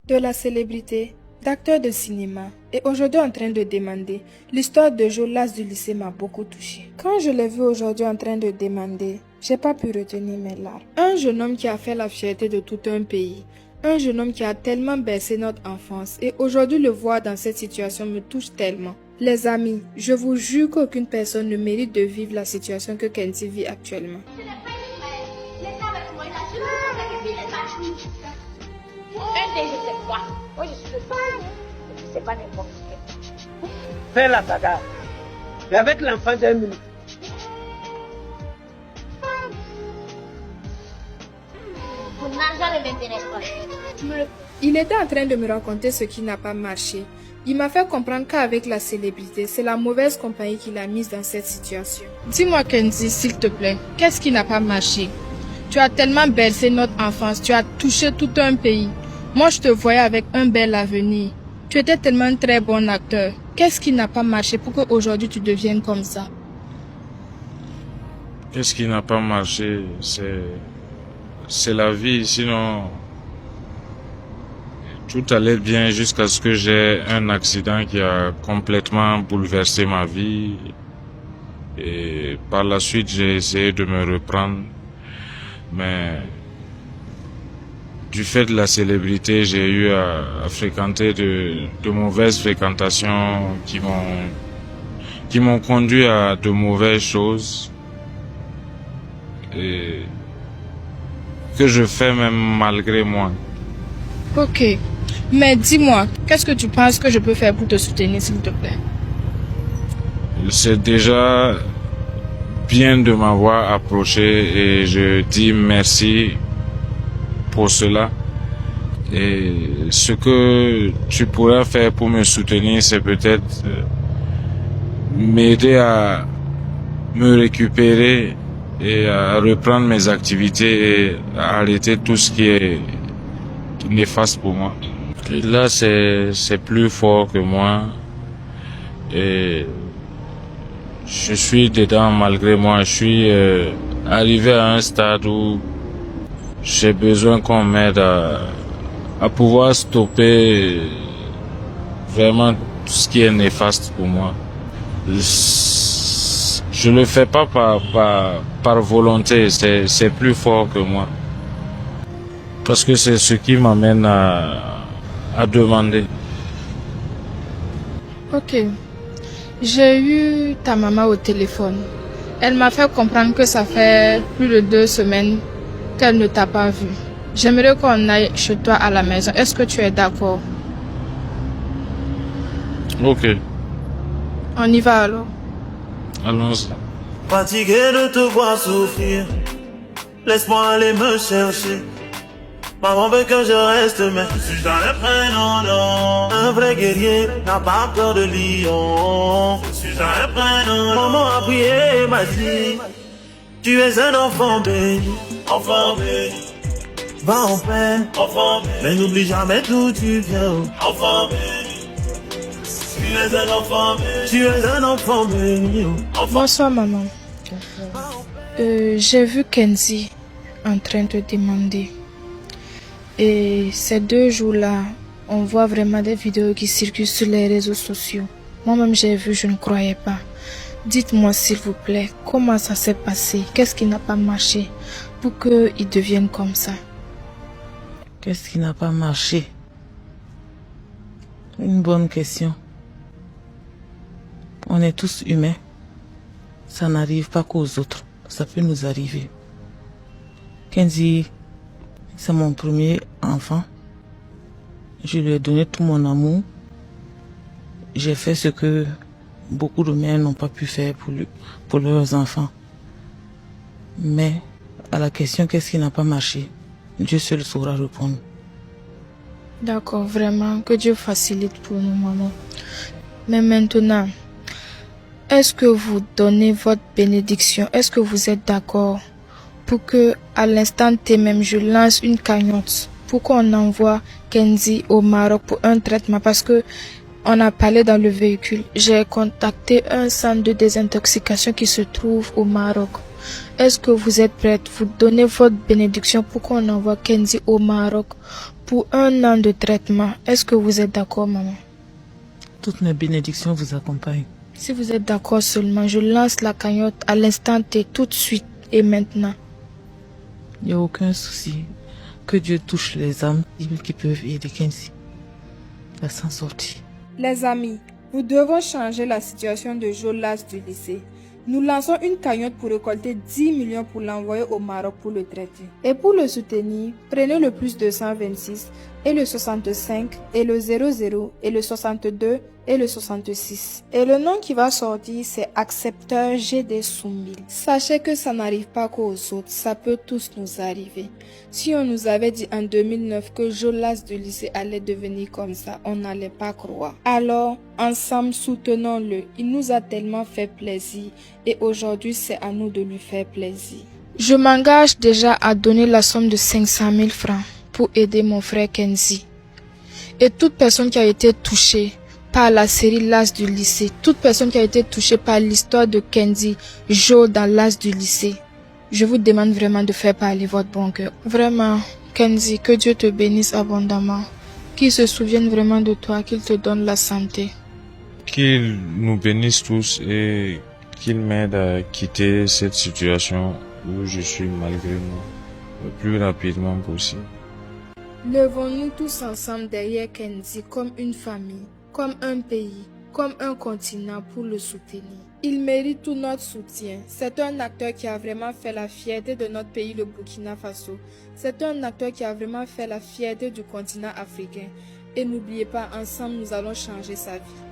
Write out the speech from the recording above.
de la célébrité, d'acteur de cinéma, et aujourd'hui en train de demander. L'histoire de Jolas du lycée m'a beaucoup touchée. Quand je l'ai vu aujourd'hui en train de demander, j'ai pas pu retenir mes larmes. Un jeune homme qui a fait la fierté de tout un pays. Un jeune homme qui a tellement bercé notre enfance et aujourd'hui le voir dans cette situation me touche tellement. Les amis, je vous jure qu'aucune personne ne mérite de vivre la situation que Kenzie vit actuellement. Moi, je suis le père. C'est pas n'importe quoi. Fais la bagarre. Et avec l'enfant d'un minute. Mon argent ne m'intéresse pas. Il était en train de me raconter ce qui n'a pas marché. Il m'a fait comprendre qu'avec la célébrité, c'est la mauvaise compagnie qui l'a mise dans cette situation. Dis-moi Kenzie, s'il te plaît, qu'est-ce qui n'a pas marché? Tu as tellement bercé notre enfance, tu as touché tout un pays. Moi, je te voyais avec un bel avenir. Tu étais tellement un très bon acteur. Qu'est-ce qui n'a pas marché pour qu'aujourd'hui tu deviennes comme ça? Qu'est-ce qui n'a pas marché? C'est la vie, sinon tout allait bien jusqu'à ce que j'ai un accident qui a complètement bouleversé ma vie. Et par la suite, j'ai essayé de me reprendre. Mais du fait de la célébrité, j'ai eu à fréquenter de mauvaises fréquentations qui m'ont conduit à de mauvaises choses. Et que je fais même malgré moi. Ok, mais dis-moi, qu'est-ce que tu penses que je peux faire pour te soutenir, s'il te plaît? C'est déjà bien de m'avoir approché et je dis merci pour cela. Et ce que tu pourras faire pour me soutenir, c'est peut-être m'aider à me récupérer et à reprendre mes activités et à arrêter tout ce qui est néfaste pour moi. Et là, c'est plus fort que moi et je suis dedans malgré moi. Je suis arrivé à un stade où j'ai besoin qu'on m'aide à pouvoir stopper vraiment tout ce qui est néfaste pour moi. Je le fais pas par volonté, c'est plus fort que moi. Parce que c'est ce qui m'amène à demander. Ok. J'ai eu ta maman au téléphone. Elle m'a fait comprendre que ça fait plus de 2 semaines qu'elle ne t'a pas vu. J'aimerais qu'on aille chez toi à la maison. Est-ce que tu es d'accord? Ok. On y va alors. Allons-y. Fatigué de te voir souffrir, laisse-moi aller me chercher. Maman veut que je reste, mais je suis dans le prénom. Un vrai guerrier n'a pas peur de lion. Je suis dans le prénom. Maman a prié et m'a dit, tu es un enfant béni. Enfant béni. Va en paix. Enfant béni. Mais n'oublie jamais d'où tu viens. Enfant béni. Tu es un enfant béni. Tu es un enfant béni. Bonsoir maman. J'ai vu Kenzie en train de demander. Et ces 2 jours-là, on voit vraiment des vidéos qui circulent sur les réseaux sociaux. Moi-même, j'ai vu, je ne croyais pas. Dites-moi, s'il vous plaît, comment ça s'est passé? Qu'est-ce qui n'a pas marché pour qu'ils deviennent comme ça? Qu'est-ce qui n'a pas marché? Une bonne question. On est tous humains. Ça n'arrive pas qu'aux autres. Ça peut nous arriver. Kenzie, c'est mon premier enfant. Je lui ai donné tout mon amour. J'ai fait ce que beaucoup de mères n'ont pas pu faire pour leurs enfants. Mais à la question qu'est-ce qui n'a pas marché, Dieu seul saura répondre. D'accord, vraiment, que Dieu facilite pour nous, maman. Mais maintenant, est-ce que vous donnez votre bénédiction? Est-ce que vous êtes d'accord pour que, à l'instant T même, je lance une cagnotte pour qu'on envoie Kenzie au Maroc pour un traitement? Parce que on a parlé dans le véhicule. J'ai contacté un centre de désintoxication qui se trouve au Maroc. Est-ce que vous êtes prête? Vous donnez votre bénédiction pour qu'on envoie Kenzie au Maroc pour 1 an de traitement. Est-ce que vous êtes d'accord, maman? Toutes mes bénédictions vous accompagnent. Si vous êtes d'accord seulement, je lance la cagnotte à l'instant T, tout de suite et maintenant. Il n'y a aucun souci. Que Dieu touche les âmes qui peuvent aider Kenzie à s'en sortir. Les amis, nous devons changer la situation de Jolas du lycée. Nous lançons une cagnotte pour récolter 10 millions pour l'envoyer au Maroc pour le traiter. Et pour le soutenir, prenez le plus 226 et le 65 et le 00 et le 62 et le 66. Et le nom qui va sortir, c'est Accepteur GD Soumbil. Sachez que ça n'arrive pas qu'aux autres, ça peut tous nous arriver. Si on nous avait dit en 2009 que Jolas du lycée allait devenir comme ça, on n'allait pas croire. Alors, ensemble, soutenons-le. Il nous a tellement fait plaisir et aujourd'hui, c'est à nous de lui faire plaisir. Je m'engage déjà à donner la somme de 500 000 francs pour aider mon frère Kenzie. Et toute personne qui a été touchée par la série L'As du lycée, toute personne qui a été touchée par l'histoire de Kenzie, Jo dans L'As du lycée, je vous demande vraiment de faire parler votre bon cœur. Vraiment, Kenzie, que Dieu te bénisse abondamment, qu'il se souvienne vraiment de toi, qu'il te donne la santé. Qu'il nous bénisse tous et qu'il m'aide à quitter cette situation où je suis malgré moi le plus rapidement possible. Levons-nous tous ensemble derrière Kenzie comme une famille, comme un pays, comme un continent pour le soutenir. Il mérite tout notre soutien. C'est un acteur qui a vraiment fait la fierté de notre pays, le Burkina Faso. C'est un acteur qui a vraiment fait la fierté du continent africain. Et n'oubliez pas, ensemble, nous allons changer sa vie.